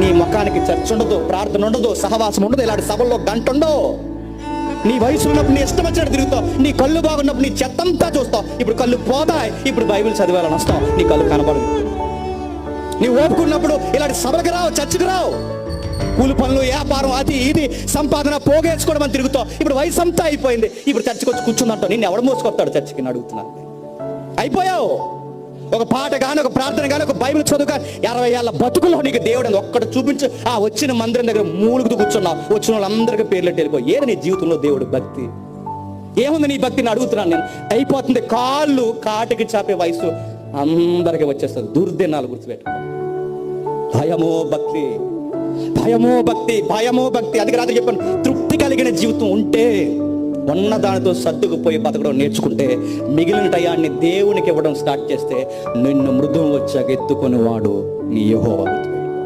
నీ ముఖానికి చర్చ ఉండదు, ప్రార్థన ఉండదు, సహవాసం ఉండదు, ఇలాంటి సభల్లో గంట ఉండవు. నీ వయసు ఉన్నప్పుడు నీ ఇష్టం వచ్చినట్టు తిరుగుతావు. నీ కళ్ళు బాగున్నప్పుడు నీ చెత్తంతా చూస్తావు. ఇప్పుడు కళ్ళు పోతాయి, ఇప్పుడు బైబిల్ చదివాలని వస్తావు, నీ కళ్ళు కనపడదు. నీ ఓపుకున్నప్పుడు ఇలాంటి సభలకు రావు, చర్చకు రావు. కూలి పనులు, వ్యాపారం, అది ఇది సంపాదన పోగేసుకోవడం అని తిరుగుతావు. ఇప్పుడు వయసు అంతా అయిపోయింది, ఇప్పుడు చర్చకు వచ్చి కూర్చుందంటావు. నిన్ను ఎవడు మోసుకొస్తాడు చర్చకి అడుగుతున్నాను. అయిపోయావు. ఒక పాట కానీ, ఒక ప్రార్థన కానీ, ఒక బైబిల్ చదువు కానీ, 60 ఏళ్ళ బతుకుల్లో నీకు దేవుడు అని ఒక్కటి చూపించు. ఆ వచ్చిన మందిరం దగ్గర మూలుగుతూ కూర్చున్నావు. వచ్చిన వాళ్ళందరికీ పేర్లెట్టి వెళ్ళిపో. ఏది నీ జీవితంలో దేవుడు భక్తి? ఏముంది నీ భక్తిని అడుగుతున్నాను నేను. అయిపోతుంది. కాళ్ళు కాటికి చాపే వయసు అందరికీ వచ్చేస్తుంది. దుర్దినాలు గుర్తుపెట్టుకో. భయమో భక్తి, భయమో భక్తి, భయమో భక్తి. అది రాత్రి చెప్పాను, తృప్తి కలిగిన జీవితం ఉంటే, ఉన్న దానితో సర్దుకుపోయి బతకడం నేర్చుకుంటే, మిగిలిన టయాన్ని దేవునికి ఇవ్వడం స్టార్ట్ చేస్తే, నిన్ను మృదువు వచ్చాక ఎత్తుకొని వాడు నీ యెహోవా.